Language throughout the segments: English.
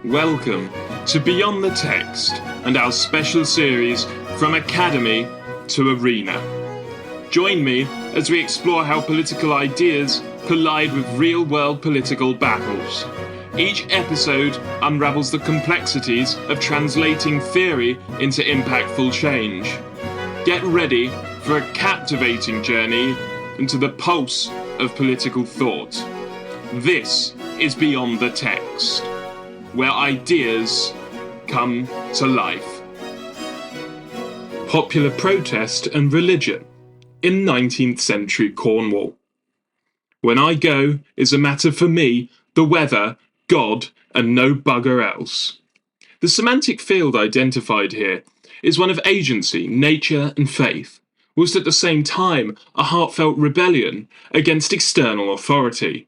Welcome to Beyond the Text and our special series From Academy to Arena. Join me as we explore how political ideas collide with real-world political battles. Each episode unravels the complexities of translating theory into impactful change. Get ready for a captivating journey into the pulse of political thought. This is Beyond the Text, where ideas come to life. Popular protest and religion in 19th century Cornwall. When I go is a matter for me, the weather, God, and no bugger else. The semantic field identified here is one of agency, nature, and faith, whilst at the same time a heartfelt rebellion against external authority.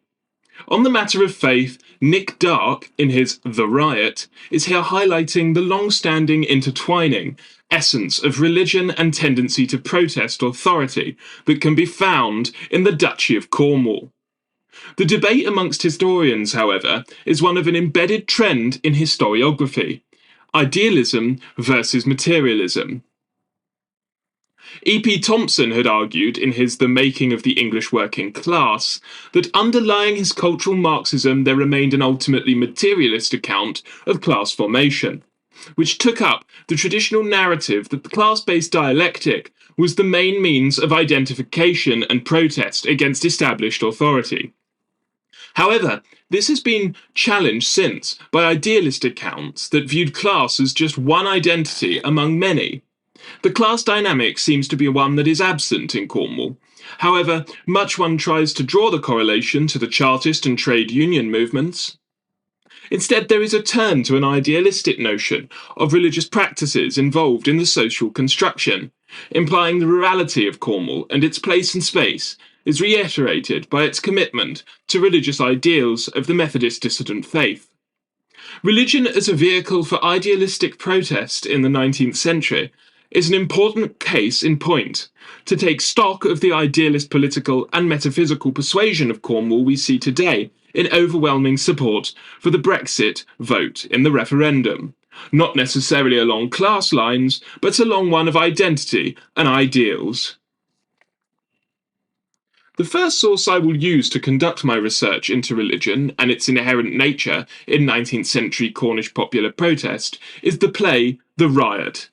On the matter of faith, Nick Dark, in his The Riot, is here highlighting the long-standing intertwining essence of religion and tendency to protest authority that can be found in the Duchy of Cornwall. The debate amongst historians, however, is one of an embedded trend in historiography: idealism versus materialism. E.P. Thompson had argued in his The Making of the English Working Class that underlying his cultural Marxism there remained an ultimately materialist account of class formation, which took up the traditional narrative that the class-based dialectic was the main means of identification and protest against established authority. However, this has been challenged since by idealist accounts that viewed class as just one identity among many. The class dynamic seems to be one that is absent in Cornwall. However, much one tries to draw the correlation to the Chartist and trade union movements. Instead, there is a turn to an idealistic notion of religious practices involved in the social construction, implying the rurality of Cornwall and its place in space is reiterated by its commitment to religious ideals of the Methodist dissident faith. Religion as a vehicle for idealistic protest in the 19th century is an important case in point to take stock of the idealist political and metaphysical persuasion of Cornwall we see today in overwhelming support for the Brexit vote in the referendum, not necessarily along class lines, but along one of identity and ideals. The first source I will use to conduct my research into religion and its inherent nature in 19th century Cornish popular protest is the play The Riot.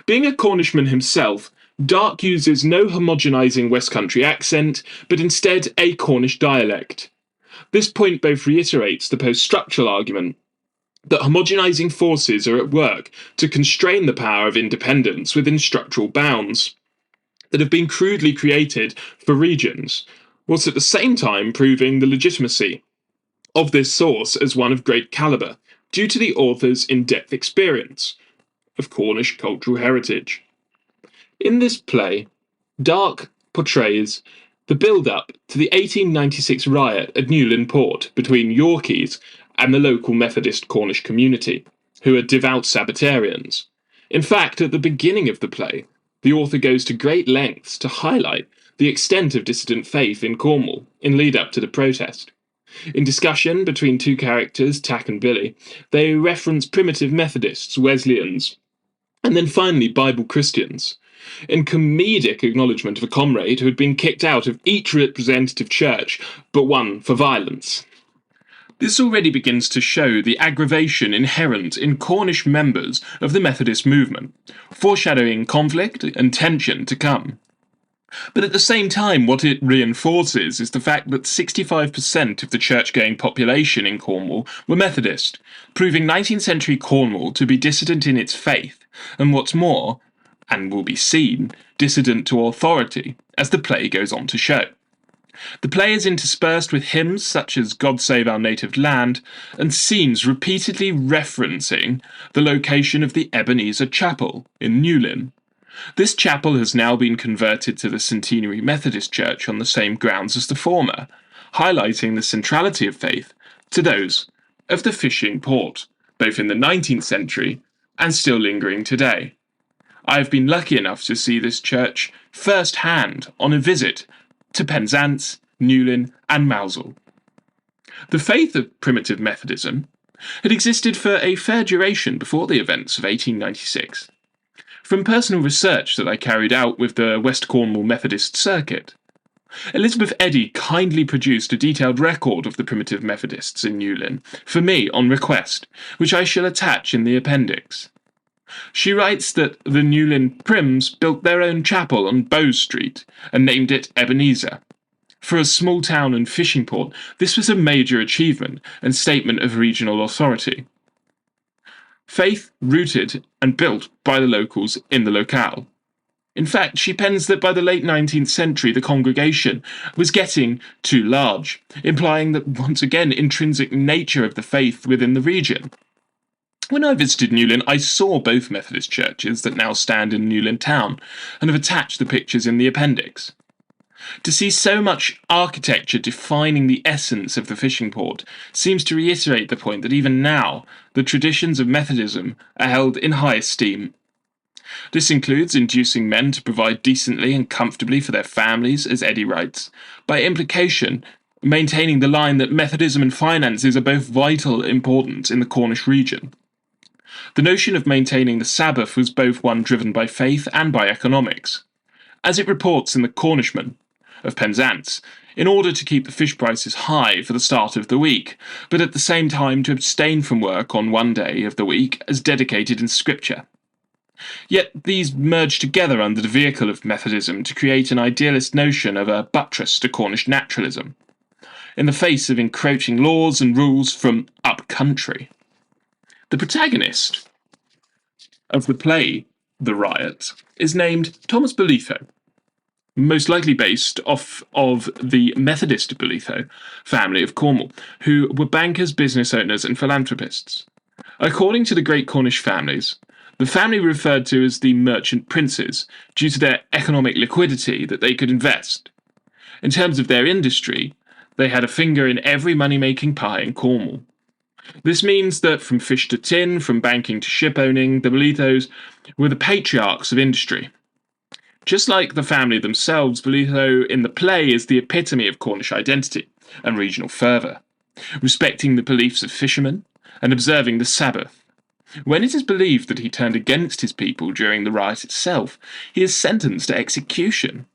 Being a Cornishman himself, Dark uses no homogenising West Country accent, but instead a Cornish dialect. This point both reiterates the post-structural argument that homogenising forces are at work to constrain the power of independence within structural bounds that have been crudely created for regions, whilst at the same time proving the legitimacy of this source as one of great calibre, due to the author's in-depth experience of Cornish cultural heritage. In this play, Dark portrays the build-up to the 1896 riot at Newlyn Port between Yorkies and the local Methodist Cornish community, who are devout Sabbatarians. In fact, at the beginning of the play, the author goes to great lengths to highlight the extent of dissident faith in Cornwall in lead-up to the protest. In discussion between two characters, Tack and Billy, they reference primitive Methodists, Wesleyans, and then finally Bible Christians, in comedic acknowledgement of a comrade who had been kicked out of each representative church but one for violence. This already begins to show the aggravation inherent in Cornish members of the Methodist movement, foreshadowing conflict and tension to come. But at the same time, what it reinforces is the fact that 65% of the church-going population in Cornwall were Methodist, proving 19th century Cornwall to be dissident in its faith, and what's more, and will be seen, dissident to authority, as the play goes on to show. The play is interspersed with hymns such as God Save Our Native Land, and scenes repeatedly referencing the location of the Ebenezer Chapel in Newlyn. This chapel has now been converted to the Centenary Methodist Church on the same grounds as the former, highlighting the centrality of faith to those of the fishing port, both in the 19th century and still lingering today. I have been lucky enough to see this church first-hand on a visit to Penzance, Newlyn and Mousehole. The faith of primitive Methodism had existed for a fair duration before the events of 1896. From personal research that I carried out with the West Cornwall Methodist Circuit, Elizabeth Eddy kindly produced a detailed record of the primitive Methodists in Newlyn for me on request, which I shall attach in the appendix. She writes that the Newlyn Prims built their own chapel on Bow Street and named it Ebenezer. For a small town and fishing port, this was a major achievement and statement of regional authority. Faith rooted and built by the locals in the locale. In fact, she pens that by the late 19th century the congregation was getting too large, implying that once again intrinsic nature of the faith within the region. When I visited Newlyn, I saw both Methodist churches that now stand in Newlyn town, and have attached the pictures in the appendix. To see so much architecture defining the essence of the fishing port seems to reiterate the point that even now the traditions of Methodism are held in high esteem. This includes inducing men to provide decently and comfortably for their families, as Eddy writes, by implication maintaining the line that Methodism and finances are both vital importance in the Cornish region. The notion of maintaining the Sabbath was both one driven by faith and by economics. As it reports in the Cornishman of Penzance, in order to keep the fish prices high for the start of the week, but at the same time to abstain from work on one day of the week as dedicated in Scripture. Yet these merge together under the vehicle of Methodism to create an idealist notion of a buttress to Cornish naturalism, in the face of encroaching laws and rules from up-country. The protagonist of the play The Riot is named Thomas Bolitho, most likely based off of the Methodist Bolitho family of Cornwall, who were bankers, business owners, and philanthropists. According to the great Cornish families, the family referred to as the merchant princes due to their economic liquidity that they could invest. In terms of their industry, they had a finger in every money-making pie in Cornwall. This means that from fish to tin, from banking to ship owning, the Bolithos were the patriarchs of industry. Just like the family themselves, Bolitho in the play is the epitome of Cornish identity and regional fervour, respecting the beliefs of fishermen and observing the Sabbath. When it is believed that he turned against his people during the riot itself, he is sentenced to execution,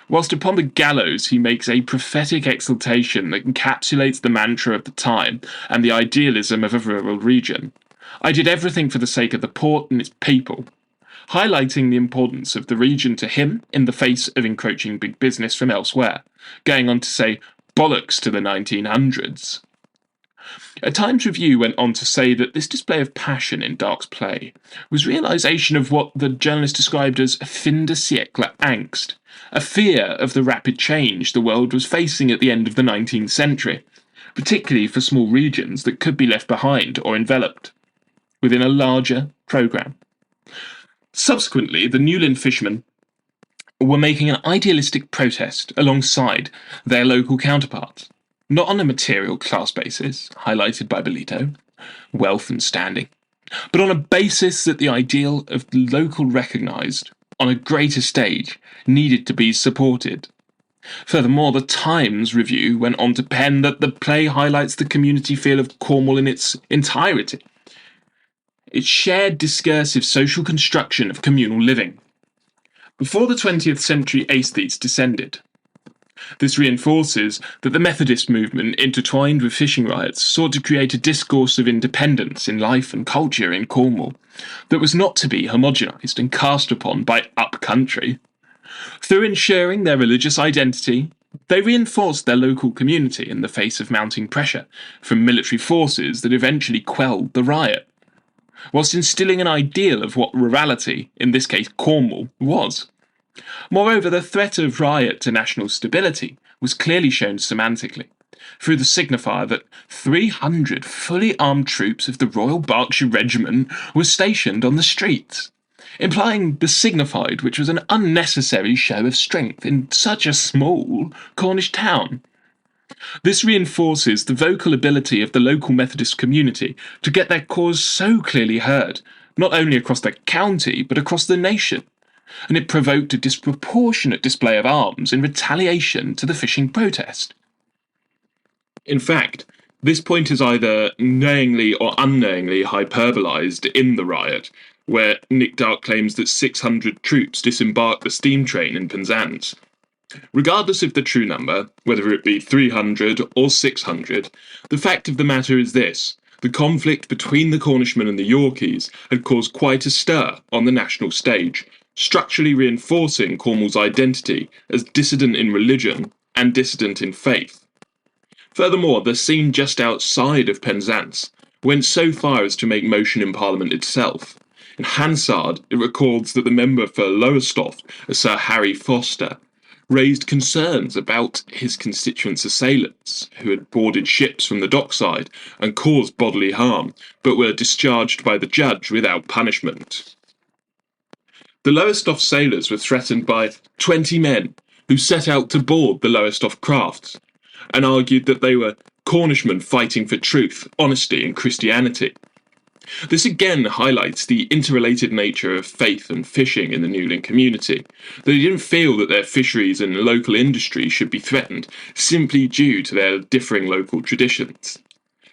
whilst upon the gallows he makes a prophetic exaltation that encapsulates the mantra of the time and the idealism of a rural region. I did everything for the sake of the port and its people, highlighting the importance of the region to him in the face of encroaching big business from elsewhere, going on to say, bollocks to the 1900s. A Times Review went on to say that this display of passion in Dark's play was realisation of what the journalist described as a fin de siècle angst, a fear of the rapid change the world was facing at the end of the 19th century, particularly for small regions that could be left behind or enveloped within a larger programme. Subsequently, the Newlyn fishermen were making an idealistic protest alongside their local counterparts, not on a material class basis, highlighted by Bolitho, wealth and standing, but on a basis that the ideal of the local recognised on a greater stage needed to be supported. Furthermore, the Times Review went on to pen that the play highlights the community feel of Cornwall in its entirety, its shared discursive social construction of communal living. Before the 20th century aesthetes descended, this reinforces that the Methodist movement, intertwined with fishing riots, sought to create a discourse of independence in life and culture in Cornwall that was not to be homogenised and cast upon by up-country. Through ensuring their religious identity, they reinforced their local community in the face of mounting pressure from military forces that eventually quelled the riot, whilst instilling an ideal of what rurality, in this case Cornwall, was. Moreover, the threat of riot to national stability was clearly shown semantically, through the signifier that 300 fully armed troops of the Royal Berkshire Regiment were stationed on the streets, implying the signified which was an unnecessary show of strength in such a small Cornish town. This reinforces the vocal ability of the local Methodist community to get their cause so clearly heard, not only across the county but across the nation, and it provoked a disproportionate display of arms in retaliation to the fishing protest. In fact, This point is either knowingly or unknowingly hyperbolized in the riot, where Nick Dark claims that 600 troops disembarked the steam train in Penzance. Regardless of the true number, whether it be 300 or 600, the fact of the matter is this: the conflict between the Cornishmen and the Yorkies had caused quite a stir on the national stage, structurally reinforcing Cornwall's identity as dissident in religion and dissident in faith. Furthermore, the scene just outside of Penzance went so far as to make motion in Parliament itself. In Hansard, it records that the member for Lowestoft, Sir Harry Foster, raised concerns about his constituents' assailants, who had boarded ships from the dockside and caused bodily harm, but were discharged by the judge without punishment. The Lowestoft sailors were threatened by 20 men who set out to board the Lowestoft crafts, and argued that they were Cornishmen fighting for truth, honesty, and Christianity. This again highlights the interrelated nature of faith and fishing in the Newlyn community. They didn't feel that their fisheries and local industry should be threatened simply due to their differing local traditions.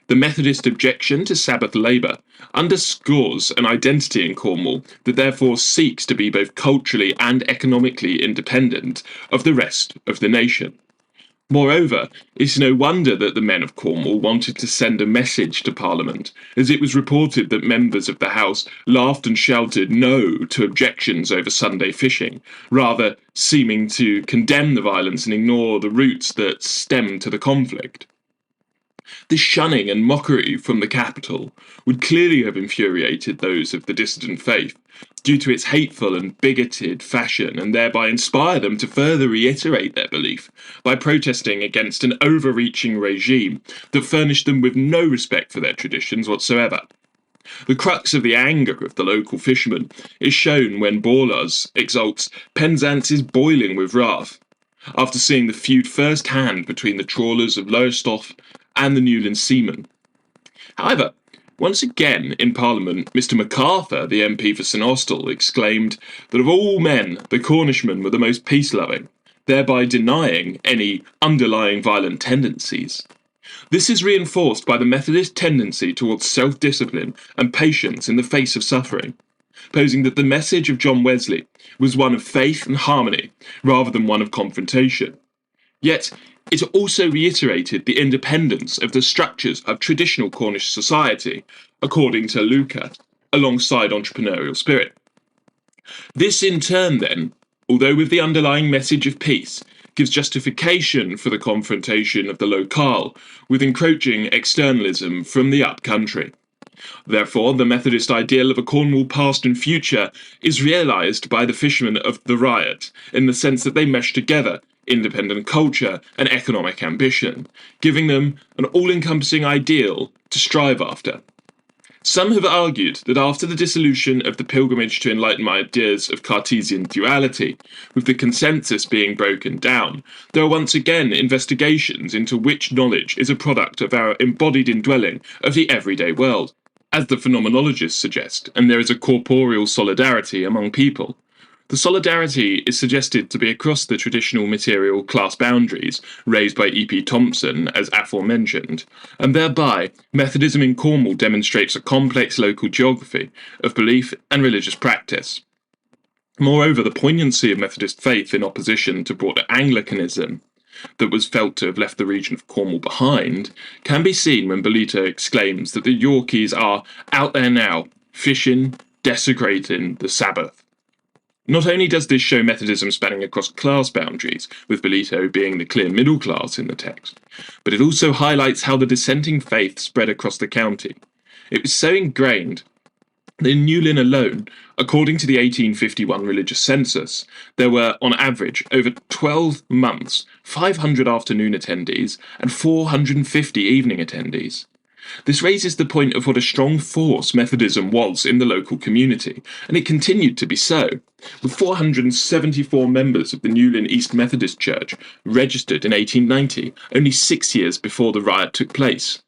The Methodist objection to Sabbath labour underscores an identity in Cornwall that therefore seeks to be both culturally and economically independent of the rest of the nation. Moreover, it's no wonder that the men of Cornwall wanted to send a message to Parliament, as it was reported that members of the House laughed and shouted no to objections over Sunday fishing, rather seeming to condemn the violence and ignore the roots that stem to the conflict. This shunning and mockery from the capital would clearly have infuriated those of the dissident faith, due to its hateful and bigoted fashion, and thereby inspire them to further reiterate their belief by protesting against an overreaching regime that furnished them with no respect for their traditions whatsoever. The crux of the anger of the local fishermen is shown when Borlaz exults, "Penzance is boiling with wrath," after seeing the feud first-hand between the trawlers of Lowestoft and the Newlyn seamen. However, once again in Parliament, Mr MacArthur, the MP for St Austell, exclaimed that of all men, the Cornishmen were the most peace-loving, thereby denying any underlying violent tendencies. This is reinforced by the Methodist tendency towards self-discipline and patience in the face of suffering, posing that the message of John Wesley was one of faith and harmony rather than one of confrontation. Yet, it also reiterated the independence of the structures of traditional Cornish society, according to Luca, alongside entrepreneurial spirit. This in turn then, although with the underlying message of peace, gives justification for the confrontation of the locale with encroaching externalism from the up-country. Therefore, the Methodist ideal of a Cornwall past and future is realised by the fishermen of the riot, in the sense that they mesh together independent culture and economic ambition, giving them an all-encompassing ideal to strive after. Some have argued that after the dissolution of the pilgrimage to Enlightenment ideas of Cartesian duality, with the consensus being broken down, there are once again investigations into which knowledge is a product of our embodied indwelling of the everyday world, as the phenomenologists suggest, and there is a corporeal solidarity among people. The solidarity is suggested to be across the traditional material class boundaries raised by E.P. Thompson, as aforementioned, and thereby Methodism in Cornwall demonstrates a complex local geography of belief and religious practice. Moreover, the poignancy of Methodist faith in opposition to broader Anglicanism that was felt to have left the region of Cornwall behind can be seen when Bolito exclaims that the Yorkies are out there now, fishing, desecrating the Sabbath. Not only does this show Methodism spanning across class boundaries, with Bolito being the clear middle class in the text, but it also highlights how the dissenting faith spread across the county. It was so ingrained that in Newlyn alone, according to the 1851 religious census, there were, on average, over 12 months, 500 afternoon attendees and 450 evening attendees. This raises the point of what a strong force Methodism was in the local community, and it continued to be so, with 474 members of the Newlyn East Methodist Church registered in 1890, only 6 years before the riot took place.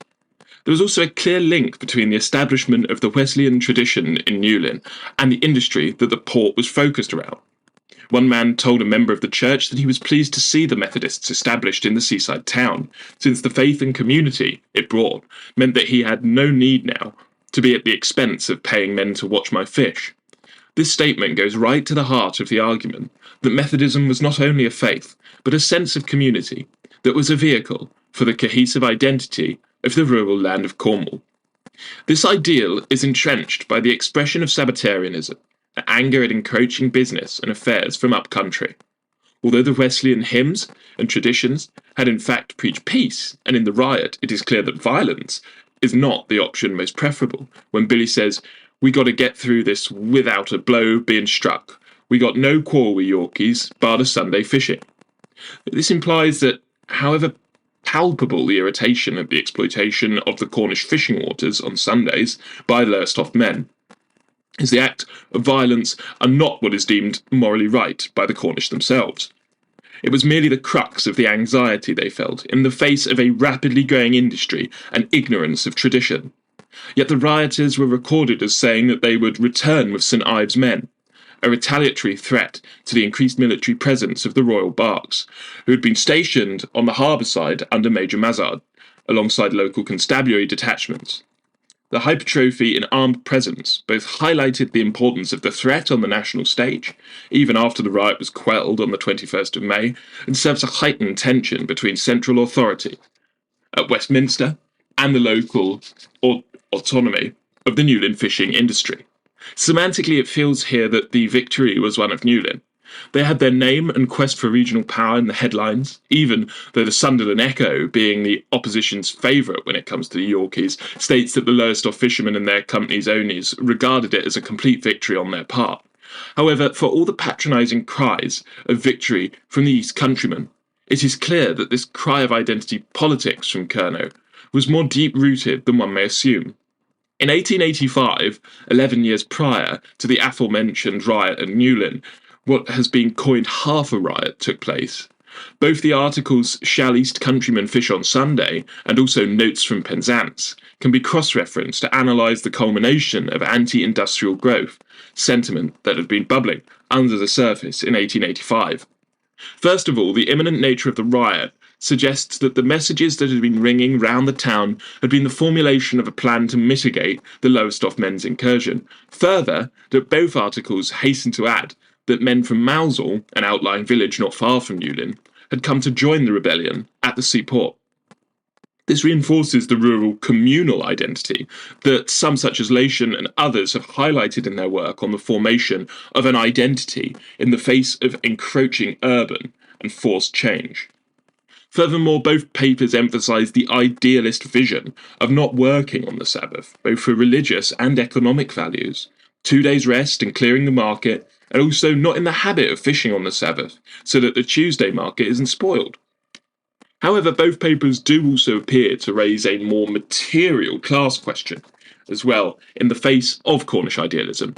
There was also a clear link between the establishment of the Wesleyan tradition in Newlyn and the industry that the port was focused around. One man told a member of the church that he was pleased to see the Methodists established in the seaside town, since the faith and community it brought meant that he had no need now to be at the expense of paying men to watch my fish. This statement goes right to the heart of the argument that Methodism was not only a faith, but a sense of community that was a vehicle for the cohesive identity of the rural land of Cornwall. This ideal is entrenched by the expression of Sabbatarianism, an anger at encroaching business and affairs from up country. Although the Wesleyan hymns and traditions had in fact preached peace, and in the riot it is clear that violence is not the option most preferable, when Billy says, "We got to get through this without a blow being struck. We got no quarrel with Yorkies, bar the Sunday fishing." This implies that, however palpable the irritation at the exploitation of the Cornish fishing waters on Sundays by Lowestoft men, is the act of violence and not what is deemed morally right by the Cornish themselves. It was merely the crux of the anxiety they felt in the face of a rapidly growing industry and ignorance of tradition. Yet the rioters were recorded as saying that they would return with St Ives men, a retaliatory threat to the increased military presence of the royal barks, who had been stationed on the harbour side under Major Mazard, alongside local constabulary detachments. The hypertrophy in armed presence both highlighted the importance of the threat on the national stage, even after the riot was quelled on the 21st of May, and serves a heightened tension between central authority at Westminster and the local autonomy of the Newlyn fishing industry. Semantically, it feels here that the victory was one of Newlyn. They had their name and quest for regional power in the headlines, even though the Sunderland Echo, being the opposition's favourite when it comes to the Yorkies, states that the Lowestoft fishermen and their company's owners regarded it as a complete victory on their part. However, for all the patronising cries of victory from the East Countrymen, it is clear that this cry of identity politics from Curnow was more deep-rooted than one may assume. In 1885, 11 years prior to the aforementioned riot at Newlyn, what has been coined half a riot took place. Both the articles "Shall East Countrymen Fish on Sunday" and also "Notes from Penzance" can be cross-referenced to analyse the culmination of anti-industrial growth sentiment that had been bubbling under the surface in 1885. First of all, the imminent nature of the riot suggests that the messages that had been ringing round the town had been the formulation of a plan to mitigate the Lowestoft men's incursion. Further, that both articles hasten to add that men from Mousehole, an outlying village not far from Newlyn, had come to join the rebellion at the seaport. This reinforces the rural communal identity that some such as Lation and others have highlighted in their work on the formation of an identity in the face of encroaching urban and forced change. Furthermore, both papers emphasise the idealist vision of not working on the Sabbath, both for religious and economic values, 2 days rest and clearing the market, and also not in the habit of fishing on the Sabbath, so that the Tuesday market isn't spoiled. However, both papers do also appear to raise a more material class question as well in the face of Cornish idealism.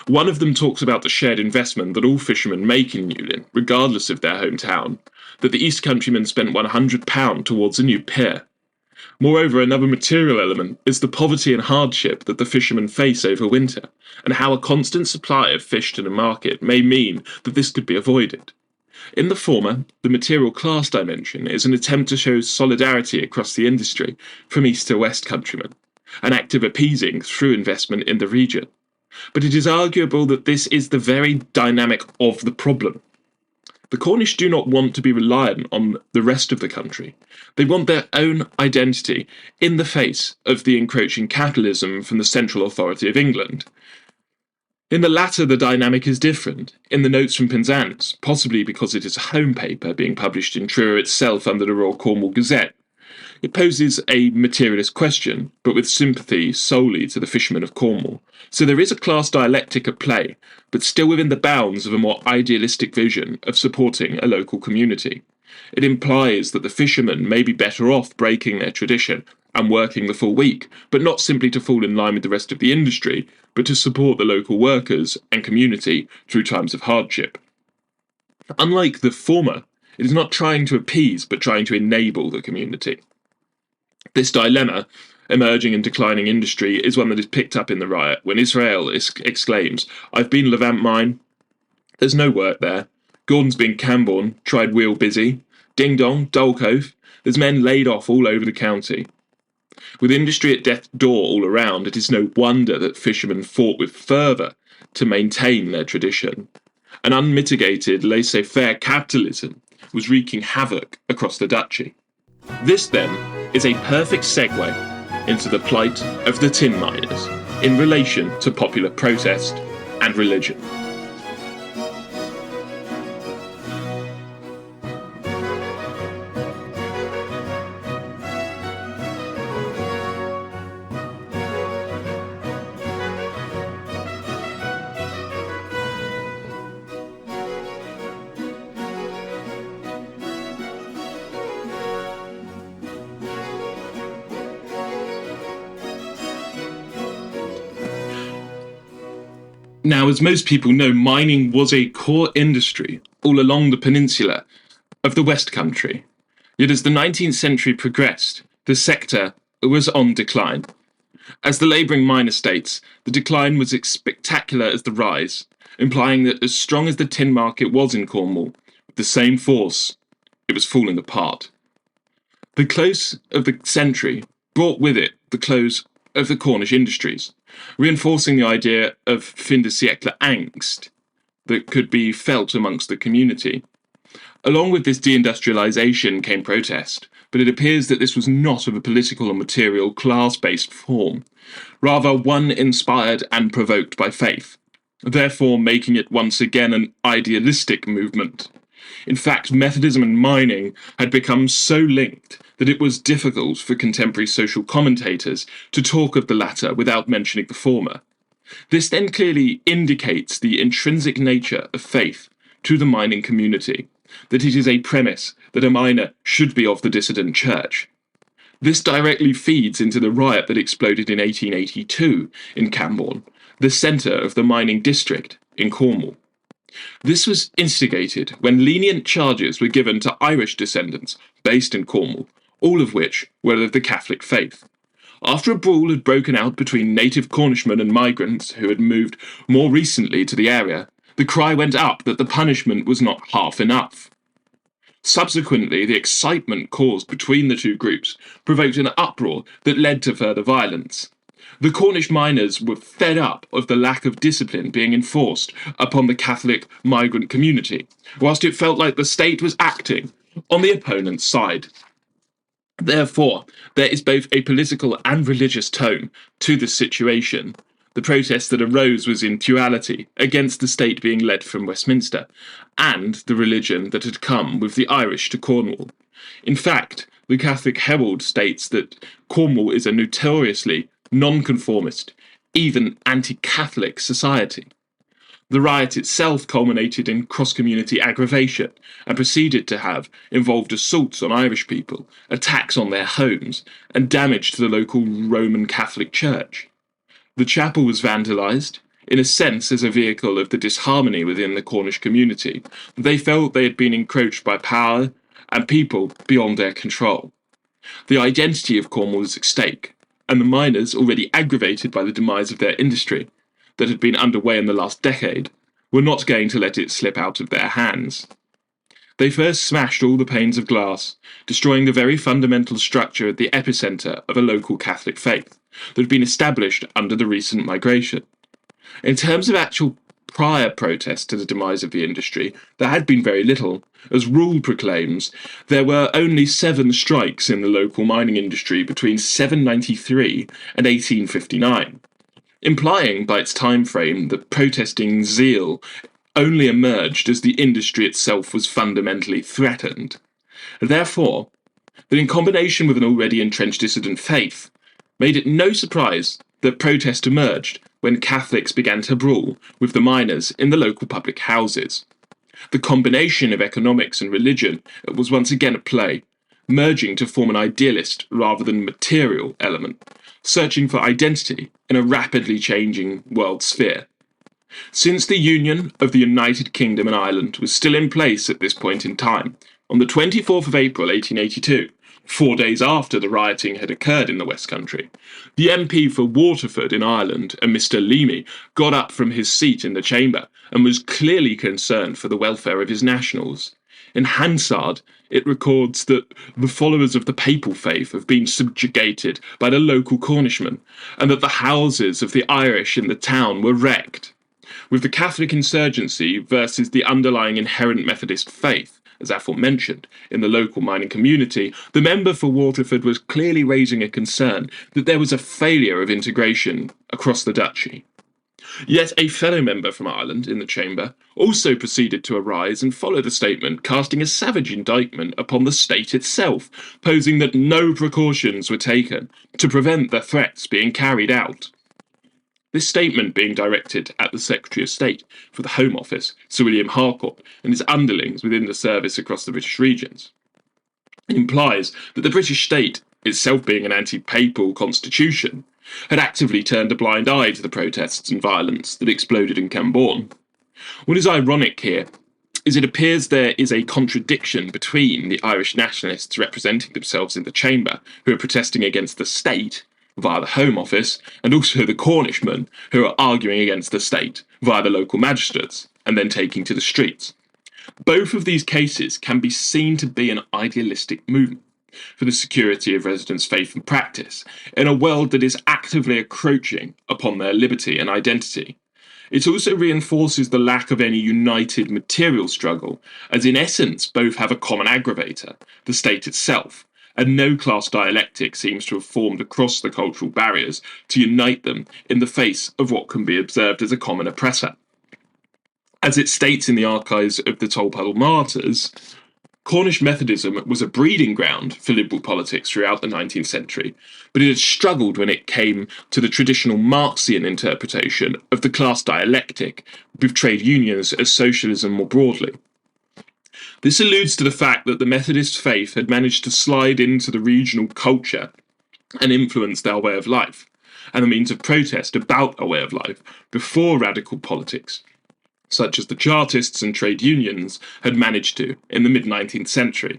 One of them talks about the shared investment that all fishermen make in Newlyn, regardless of their hometown, that the East Countrymen spent £100 towards a new pier. Moreover, another material element is the poverty and hardship that the fishermen face over winter, and how a constant supply of fish to the market may mean that this could be avoided. In the former, the material class dimension is an attempt to show solidarity across the industry from East to West countrymen, an act of appeasing through investment in the region. But it is arguable that this is the very dynamic of the problem. The Cornish do not want to be reliant on the rest of the country. They want their own identity in the face of the encroaching capitalism from the central authority of England. In the latter, the dynamic is different. In the Notes from Penzance, possibly because it is a home paper being published in Truro itself under the Royal Cornwall Gazette, it poses a materialist question, but with sympathy solely to the fishermen of Cornwall. So there is a class dialectic at play, but still within the bounds of a more idealistic vision of supporting a local community. It implies that the fishermen may be better off breaking their tradition and working the full week, but not simply to fall in line with the rest of the industry, but to support the local workers and community through times of hardship. Unlike the former, it is not trying to appease, but trying to enable the community. This dilemma, emerging in declining industry, is one that is picked up in the riot when Israel exclaims, "I've been Levant mine, There's no work there. Gordon's been Camborne, tried wheel busy. Ding dong, Dulcove. There's men laid off all over the county. With industry at death's door all around, it is no wonder that fishermen fought with fervour to maintain their tradition. An unmitigated laissez-faire capitalism was wreaking havoc across the Duchy. This, then, is a perfect segue into the plight of the tin miners in relation to popular protest and religion. Now, as most people know, mining was a core industry all along the peninsula of the West Country. Yet as the 19th century progressed, the sector was on decline. As the labouring miner states, the decline was as spectacular as the rise, implying that as strong as the tin market was in Cornwall, with the same force, it was falling apart. The close of the century brought with it the close of the Cornish industries, reinforcing the idea of fin de siècle angst that could be felt amongst the community. Along with this deindustrialisation came protest, but it appears that this was not of a political or material class-based form, rather one inspired and provoked by faith, therefore making it once again an idealistic movement. In fact, Methodism and mining had become so linked that it was difficult for contemporary social commentators to talk of the latter without mentioning the former. This then clearly indicates the intrinsic nature of faith to the mining community, that it is a premise that a miner should be of the dissident church. This directly feeds into the riot that exploded in 1882 in Camborne, the centre of the mining district in Cornwall. This was instigated when lenient charges were given to Irish descendants based in Cornwall, all of which were of the Catholic faith. After a brawl had broken out between native Cornishmen and migrants who had moved more recently to the area, the cry went up that the punishment was not half enough. Subsequently, the excitement caused between the two groups provoked an uproar that led to further violence. The Cornish miners were fed up of the lack of discipline being enforced upon the Catholic migrant community, whilst it felt like the state was acting on the opponent's side. Therefore, there is both a political and religious tone to this situation. The protest that arose was in duality against the state being led from Westminster, and the religion that had come with the Irish to Cornwall. In fact, the Catholic Herald states that Cornwall is a notoriously nonconformist, even anti-Catholic society. The riot itself culminated in cross-community aggravation and proceeded to have involved assaults on Irish people, attacks on their homes, and damage to the local Roman Catholic Church. The chapel was vandalised, in a sense as a vehicle of the disharmony within the Cornish community. They felt they had been encroached by power and people beyond their control. The identity of Cornwall was at stake, and the miners, already aggravated by the demise of their industry that had been underway in the last decade, were not going to let it slip out of their hands. They first smashed all the panes of glass, destroying the very fundamental structure at the epicentre of a local Catholic faith that had been established under the recent migration. In terms of actual prior protest to the demise of the industry, there had been very little. As Rule proclaims, there were only 7 strikes in the local mining industry between 793 and 1859, implying by its time frame that protesting zeal only emerged as the industry itself was fundamentally threatened. Therefore, that in combination with an already entrenched dissident faith, made it no surprise that protest emerged when Catholics began to brawl with the miners in the local public houses. The combination of economics and religion was once again at play, merging to form an idealist rather than material element, searching for identity in a rapidly changing world sphere. Since the union of the United Kingdom and Ireland was still in place at this point in time, on the 24th of April 1882, 4 days after the rioting had occurred in the West Country. The MP for Waterford in Ireland, a Mr. Leamy, got up from his seat in the chamber and was clearly concerned for the welfare of his nationals. In Hansard, it records that the followers of the papal faith have been subjugated by the local Cornishmen, and that the houses of the Irish in the town were wrecked. With the Catholic insurgency versus the underlying inherent Methodist faith, as aforementioned, in the local mining community, the member for Waterford was clearly raising a concern that there was a failure of integration across the Duchy. Yet a fellow member from Ireland in the chamber also proceeded to arise and follow the statement, casting a savage indictment upon the state itself, posing that no precautions were taken to prevent the threats being carried out. This statement being directed at the Secretary of State for the Home Office, Sir William Harcourt, and his underlings within the service across the British regions. It implies that the British state, itself being an anti-papal constitution, had actively turned a blind eye to the protests and violence that exploded in Camborne. What is ironic here is it appears there is a contradiction between the Irish nationalists representing themselves in the chamber, who are protesting against the state via the Home Office, and also the Cornishmen, who are arguing against the state via the local magistrates, and then taking to the streets. Both of these cases can be seen to be an idealistic movement for the security of residents' faith and practice, in a world that is actively encroaching upon their liberty and identity. It also reinforces the lack of any united material struggle, as in essence both have a common aggravator, the state itself, and no class dialectic seems to have formed across the cultural barriers to unite them in the face of what can be observed as a common oppressor. As it states in the archives of the Tolpuddle Martyrs, Cornish Methodism was a breeding ground for liberal politics throughout the 19th century, but it had struggled when it came to the traditional Marxian interpretation of the class dialectic, with trade unions as socialism more broadly. This alludes to the fact that the Methodist faith had managed to slide into the regional culture and influence their way of life, and the means of protest about a way of life before radical politics, such as the Chartists and trade unions, had managed to in the mid-19th century.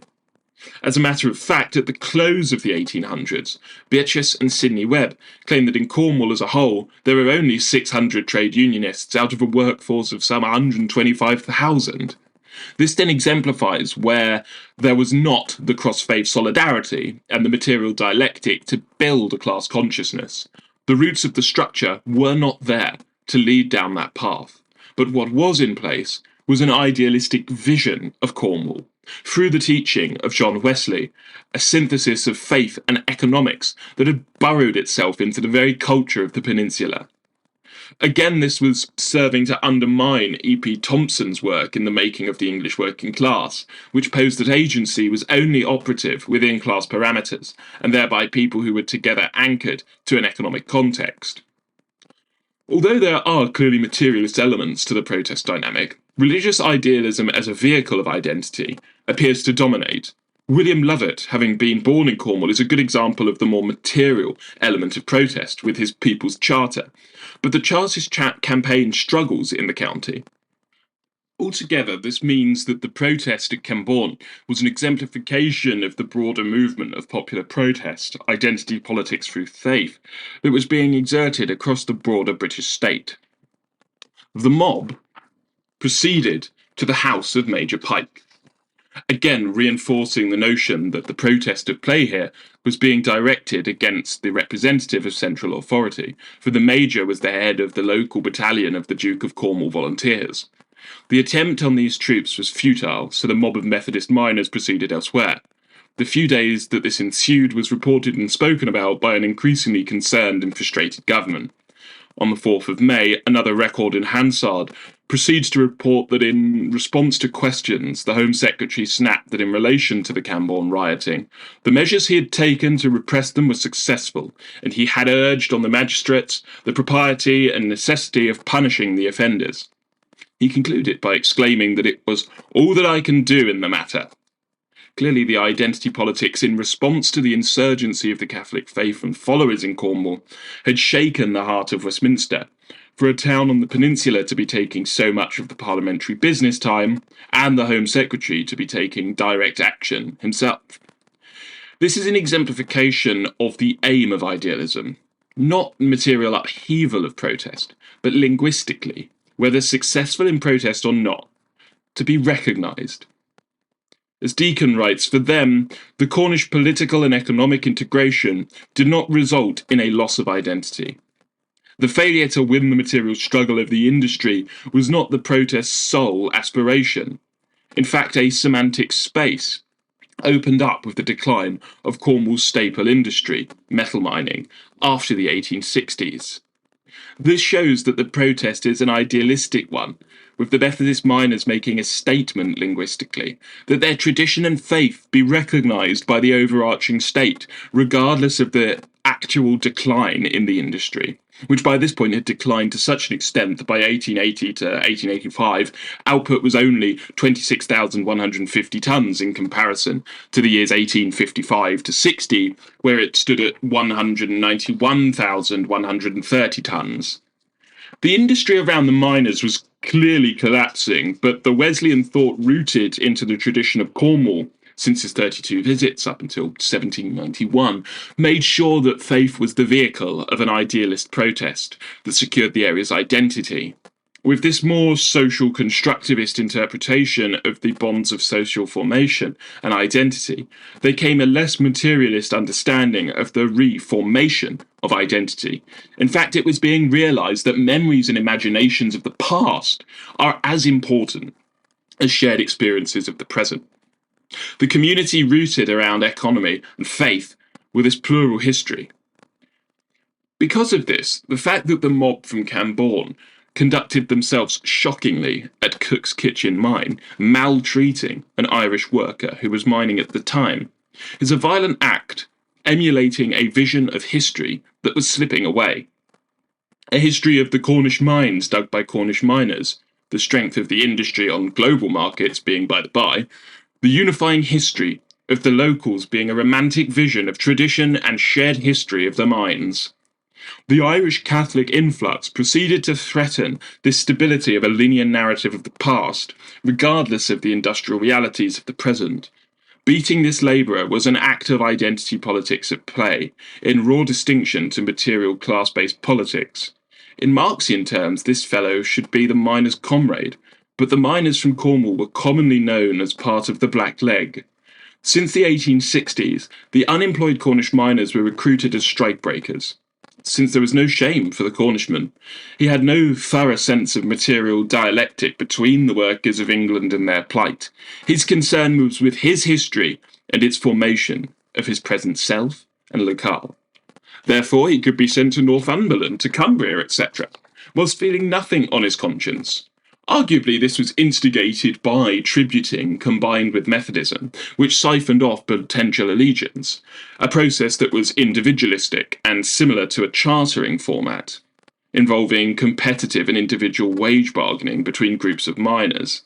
As a matter of fact, at the close of the 1800s, Beatrice and Sidney Webb claimed that in Cornwall as a whole, there were only 600 trade unionists out of a workforce of some 125,000. This then exemplifies where there was not the cross-faith solidarity and the material dialectic to build a class consciousness. The roots of the structure were not there to lead down that path, but what was in place was an idealistic vision of Cornwall, through the teaching of John Wesley, a synthesis of faith and economics that had burrowed itself into the very culture of the peninsula. Again, this was serving to undermine E.P. Thompson's work in the making of the English working class, which posed that agency was only operative within class parameters, and thereby people who were together anchored to an economic context. Although there are clearly materialist elements to the protest dynamic, religious idealism as a vehicle of identity appears to dominate. William Lovett, having been born in Cornwall, is a good example of the more material element of protest with his People's Charter, but the Chartist campaign struggles in the county. Altogether, this means that the protest at Camborne was an exemplification of the broader movement of popular protest, identity politics through faith, that was being exerted across the broader British state. The mob proceeded to the house of Major Pike, again reinforcing the notion that the protest at play here was being directed against the representative of central authority, for the Major was the head of the local battalion of the Duke of Cornwall Volunteers. The attempt on these troops was futile, so the mob of Methodist miners proceeded elsewhere. The few days that this ensued was reported and spoken about by an increasingly concerned and frustrated government. On the 4th of May, another record in Hansard proceeds to report that in response to questions, the Home Secretary snapped that in relation to the Camborne rioting, the measures he had taken to repress them were successful, and he had urged on the magistrates the propriety and necessity of punishing the offenders. He concluded by exclaiming that it was all that I can do in the matter. Clearly, the identity politics in response to the insurgency of the Catholic faith and followers in Cornwall had shaken the heart of Westminster, for a town on the peninsula to be taking so much of the parliamentary business time, and the Home Secretary to be taking direct action himself. This is an exemplification of the aim of idealism, not material upheaval of protest, but linguistically, whether successful in protest or not, to be recognised. As Deacon writes, for them, the Cornish political and economic integration did not result in a loss of identity. The failure to win the material struggle of the industry was not the protest's sole aspiration. In fact, a semantic space opened up with the decline of Cornwall's staple industry, metal mining, after the 1860s. This shows that the protest is an idealistic one, with the Methodist miners making a statement linguistically, that their tradition and faith be recognised by the overarching state, regardless of the actual decline in the industry, which by this point had declined to such an extent that by 1880 to 1885, output was only 26,150 tonnes in comparison to the years 1855 to 60, where it stood at 191,130 tonnes. The industry around the miners was clearly collapsing, but the Wesleyan thought rooted into the tradition of Cornwall since his 32 visits up until 1791, made sure that faith was the vehicle of an idealist protest that secured the area's identity. With this more social constructivist interpretation of the bonds of social formation and identity, there came a less materialist understanding of the reformation of identity. In fact, it was being realised that memories and imaginations of the past are as important as shared experiences of the present. The community rooted around economy and faith with this plural history. Because of this, the fact that the mob from Camborne conducted themselves shockingly at Cook's Kitchen mine, maltreating an Irish worker who was mining at the time, is a violent act emulating a vision of history that was slipping away. A history of the Cornish mines dug by Cornish miners, the strength of the industry on global markets being by the by, the unifying history of the locals being a romantic vision of tradition and shared history of the mines. The Irish Catholic influx proceeded to threaten the stability of a linear narrative of the past, regardless of the industrial realities of the present. Beating this labourer was an act of identity politics at play, in raw distinction to material class-based politics. In Marxian terms, this fellow should be the miner's comrade, but the miners from Cornwall were commonly known as part of the Black Leg. Since the 1860s, the unemployed Cornish miners were recruited as strikebreakers. Since there was no shame for the Cornishman, he had no thorough sense of material dialectic between the workers of England and their plight. His concern was with his history and its formation of his present self and locale. Therefore, he could be sent to Northumberland, to Cumbria, etc., whilst feeling nothing on his conscience. Arguably, this was instigated by tributing combined with Methodism, which siphoned off potential allegiance, a process that was individualistic and similar to a chartering format, involving competitive and individual wage bargaining between groups of miners.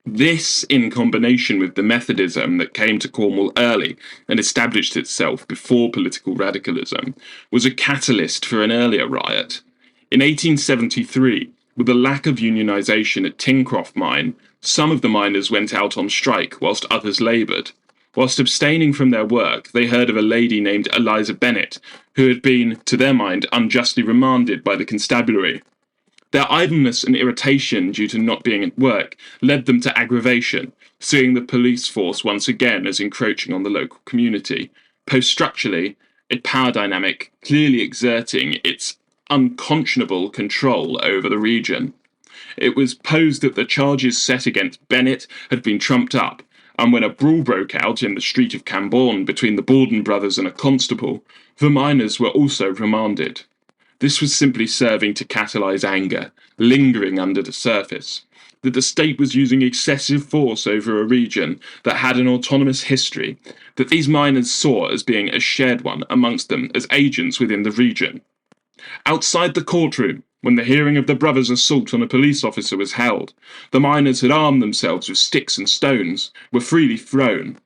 This, in combination with the Methodism that came to Cornwall early and established itself before political radicalism, was a catalyst for an earlier riot. In 1873, with the lack of unionisation at Tincroft mine, some of the miners went out on strike whilst others laboured. Whilst abstaining from their work, they heard of a lady named Eliza Bennet, who had been, to their mind, unjustly remanded by the constabulary. Their idleness and irritation due to not being at work led them to aggravation, seeing the police force once again as encroaching on the local community, post-structurally, a power dynamic clearly exerting its unconscionable control over the region. It was posed that the charges set against Bennet had been trumped up, and when a brawl broke out in the street of Camborne between the Borden brothers and a constable, the miners were also remanded. This was simply serving to catalyse anger, lingering under the surface, that the state was using excessive force over a region that had an autonomous history, that these miners saw as being a shared one amongst them as agents within the region. Outside the courtroom, when the hearing of the brothers' assault on a police officer was held, the miners had armed themselves with sticks and stones, were freely thrown.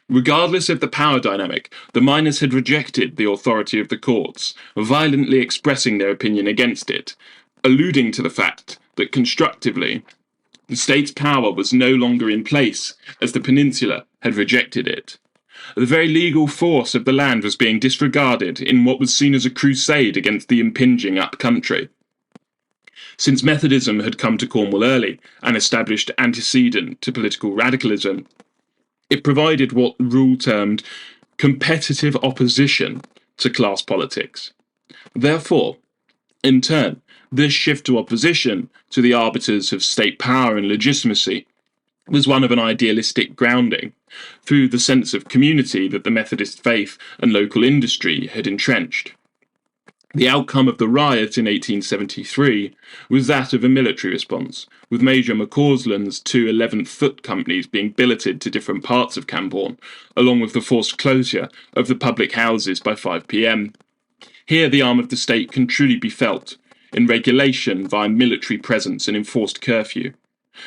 Regardless of the power dynamic, the miners had rejected the authority of the courts, violently expressing their opinion against it, alluding to the fact that constructively, the state's power was no longer in place, as the peninsula had rejected it. The very legal force of the land was being disregarded in what was seen as a crusade against the impinging up-country. Since Methodism had come to Cornwall early and established antecedent to political radicalism, it provided what Rule termed competitive opposition to class politics. Therefore, in turn, this shift to opposition to the arbiters of state power and legitimacy was one of an idealistic grounding, through the sense of community that the Methodist faith and local industry had entrenched. The outcome of the riot in 1873 was that of a military response, with Major McCausland's two 11th-Foot companies being billeted to different parts of Camborne, along with the forced closure of the public houses by 5 p.m. Here the arm of the state can truly be felt, in regulation via military presence and enforced curfew.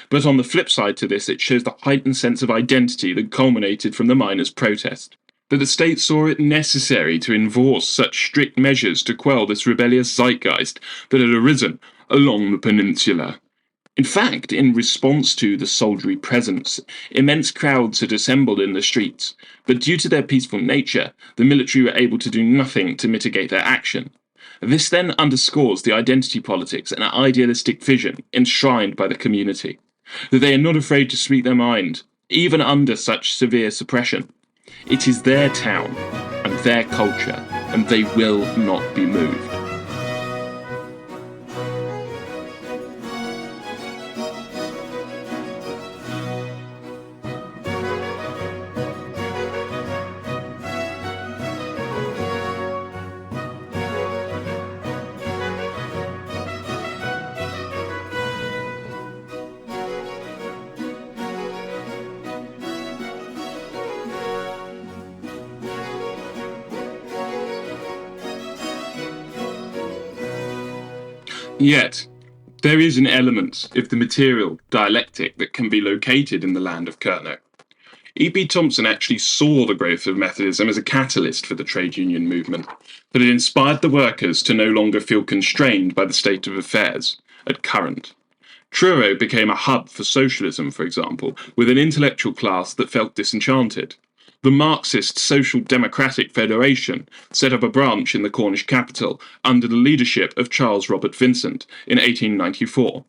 But on the flip side to this, it shows the heightened sense of identity that culminated from the miners' protest, that the state saw it necessary to enforce such strict measures to quell this rebellious zeitgeist that had arisen along the peninsula. In fact, in response to the soldiery presence, immense crowds had assembled in the streets, but due to their peaceful nature, the military were able to do nothing to mitigate their action. This then underscores the identity politics and idealistic vision enshrined by the community, that they are not afraid to speak their mind, even under such severe suppression. It is their town and their culture, and they will not be moved. Yet, there is an element of the material dialectic that can be located in the land of Curnow. E.B. Thompson actually saw the growth of Methodism as a catalyst for the trade union movement, that it inspired the workers to no longer feel constrained by the state of affairs at current. Truro became a hub for socialism, for example, with an intellectual class that felt disenchanted. The Marxist Social Democratic Federation set up a branch in the Cornish capital under the leadership of Charles Robert Vincent in 1894.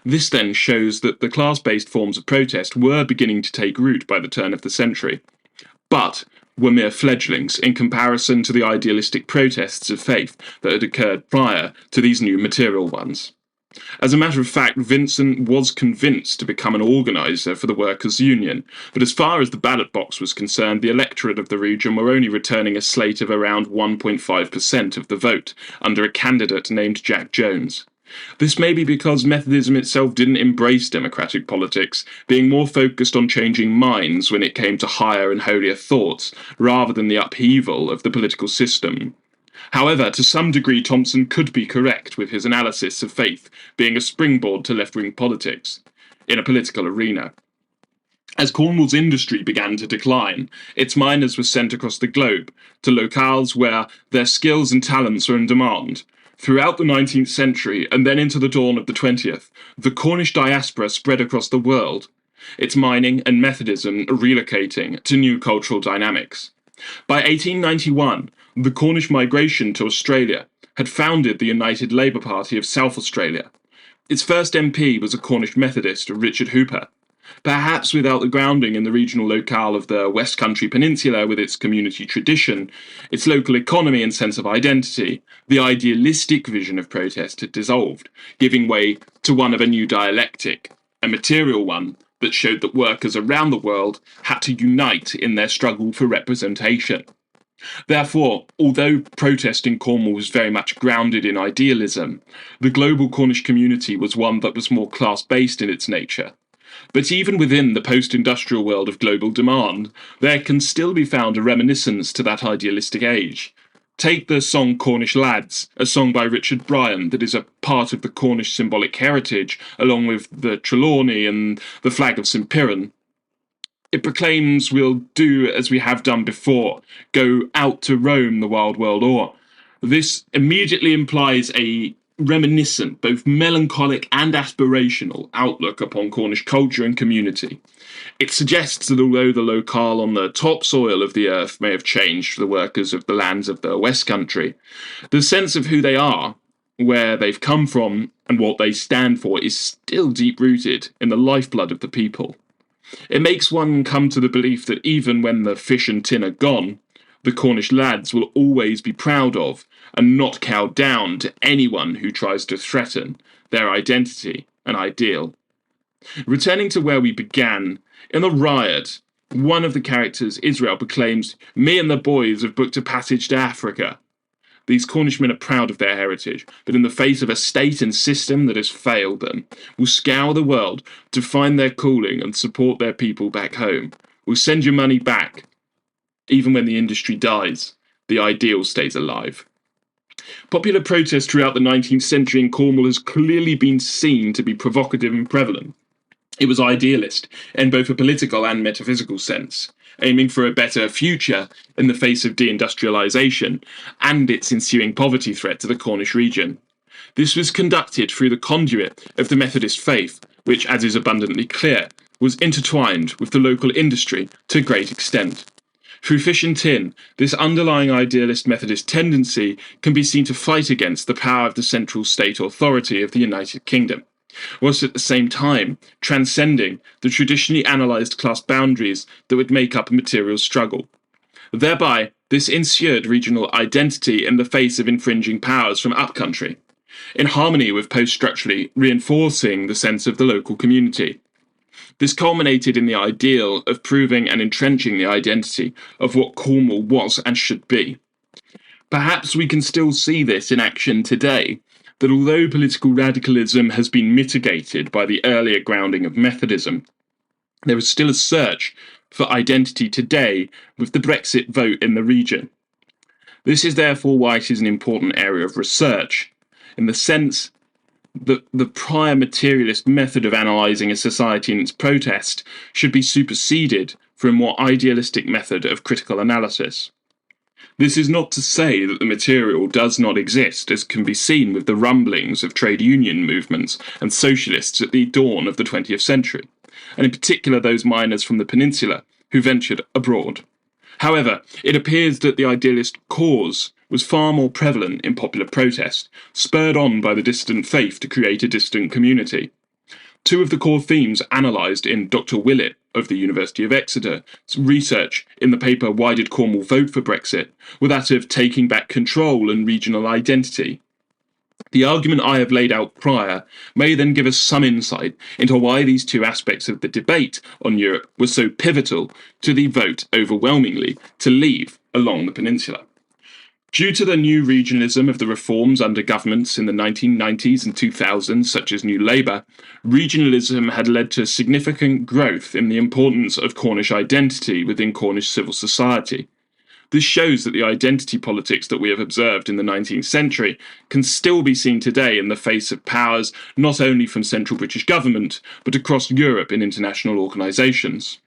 This then shows that the class-based forms of protest were beginning to take root by the turn of the century, but were mere fledglings in comparison to the idealistic protests of faith that had occurred prior to these new material ones. As a matter of fact, Vincent was convinced to become an organiser for the Workers' Union, but as far as the ballot box was concerned, the electorate of the region were only returning a slate of around 1.5% of the vote, under a candidate named Jack Jones. This may be because Methodism itself didn't embrace democratic politics, being more focused on changing minds when it came to higher and holier thoughts, rather than the upheaval of the political system. However, to some degree Thompson could be correct with his analysis of faith being a springboard to left-wing politics in a political arena. As Cornwall's industry began to decline, its miners were sent across the globe to locales where their skills and talents were in demand. Throughout the 19th century and then into the dawn of the 20th, the Cornish diaspora spread across the world, its mining and Methodism relocating to new cultural dynamics. By 1891, the Cornish migration to Australia had founded the United Labour Party of South Australia. Its first MP was a Cornish Methodist, Richard Hooper. Perhaps without the grounding in the regional locale of the West Country Peninsula with its community tradition, its local economy and sense of identity, the idealistic vision of protest had dissolved, giving way to one of a new dialectic, a material one that showed that workers around the world had to unite in their struggle for representation. Therefore, although protest in Cornwall was very much grounded in idealism, the global Cornish community was one that was more class-based in its nature. But even within the post-industrial world of global demand, there can still be found a reminiscence to that idealistic age. Take the song Cornish Lads, a song by Richard Bryan that is a part of the Cornish symbolic heritage, along with the Trelawney and the flag of St. Piran. It proclaims we'll do as we have done before, go out to roam the wild world o'er. This immediately implies a reminiscent, both melancholic and aspirational outlook upon Cornish culture and community. It suggests that although the locale on the topsoil of the earth may have changed for the workers of the lands of the West Country, the sense of who they are, where they've come from, and what they stand for is still deep-rooted in the lifeblood of the people. It makes one come to the belief that even when the fish and tin are gone, the Cornish lads will always be proud of and not cow down to anyone who tries to threaten their identity and ideal. Returning to where we began, in the riot, one of the characters, Israel, proclaims, "Me and the boys have booked a passage to Africa." These Cornishmen are proud of their heritage, but in the face of a state and system that has failed them, will scour the world to find their calling and support their people back home. Will send your money back. Even when the industry dies, the ideal stays alive. Popular protest throughout the 19th century in Cornwall has clearly been seen to be provocative and prevalent. It was idealist in both a political and metaphysical sense, aiming for a better future in the face of deindustrialisation and its ensuing poverty threat to the Cornish region. This was conducted through the conduit of the Methodist faith, which, as is abundantly clear, was intertwined with the local industry to a great extent. Through fish and tin, this underlying idealist Methodist tendency can be seen to fight against the power of the central state authority of the United Kingdom, whilst at the same time transcending the traditionally analysed class boundaries that would make up a material struggle. Thereby, this ensured regional identity in the face of infringing powers from upcountry, in harmony with post-structurally reinforcing the sense of the local community. This culminated in the ideal of proving and entrenching the identity of what Cornwall was and should be. Perhaps we can still see this in action today, that although political radicalism has been mitigated by the earlier grounding of Methodism, there is still a search for identity today with the Brexit vote in the region. This is therefore why it is an important area of research, in the sense that the prior materialist method of analysing a society in its protest should be superseded for a more idealistic method of critical analysis. This is not to say that the material does not exist, as can be seen with the rumblings of trade union movements and socialists at the dawn of the 20th century, and in particular those miners from the peninsula who ventured abroad. However, it appears that the idealist cause was far more prevalent in popular protest, spurred on by the dissident faith to create a dissident community. Two of the core themes analysed in Dr. Willett of the University of Exeter's research in the paper Why Did Cornwall Vote for Brexit were that of taking back control and regional identity. The argument I have laid out prior may then give us some insight into why these two aspects of the debate on Europe were so pivotal to the vote overwhelmingly to leave along the peninsula. Due to the new regionalism of the reforms under governments in the 1990s and 2000s, such as New Labour, regionalism had led to significant growth in the importance of Cornish identity within Cornish civil society. This shows that the identity politics that we have observed in the 19th century can still be seen today in the face of powers not only from central British government, but across Europe in international organisations.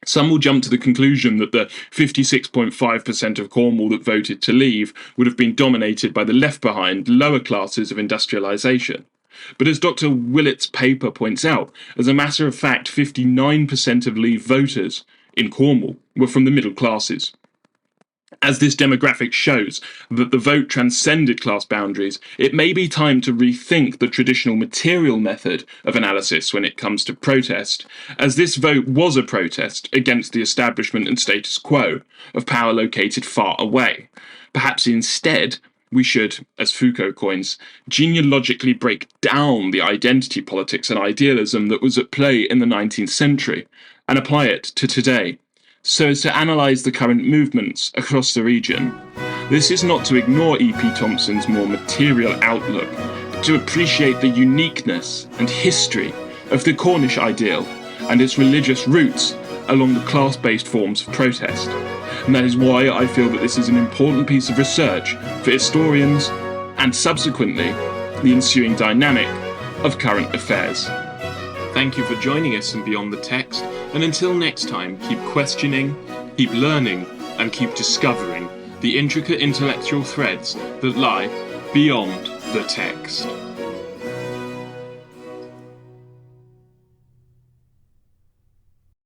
Some will jump to the conclusion that the 56.5% of Cornwall that voted to leave would have been dominated by the left-behind, lower classes of industrialisation. But as Dr. Willett's paper points out, as a matter of fact, 59% of Leave voters in Cornwall were from the middle classes. As this demographic shows that the vote transcended class boundaries, it may be time to rethink the traditional material method of analysis when it comes to protest, as this vote was a protest against the establishment and status quo of power located far away. Perhaps instead, we should, as Foucault coins, genealogically break down the identity politics and idealism that was at play in the 19th century and apply it to today, so as to analyse the current movements across the region. This is not to ignore E.P. Thompson's more material outlook, but to appreciate the uniqueness and history of the Cornish ideal and its religious roots along the class-based forms of protest. And that is why I feel that this is an important piece of research for historians and subsequently the ensuing dynamic of current affairs. Thank you for joining us in Beyond the Text, and until next time, keep questioning, keep learning, and keep discovering the intricate intellectual threads that lie beyond the text.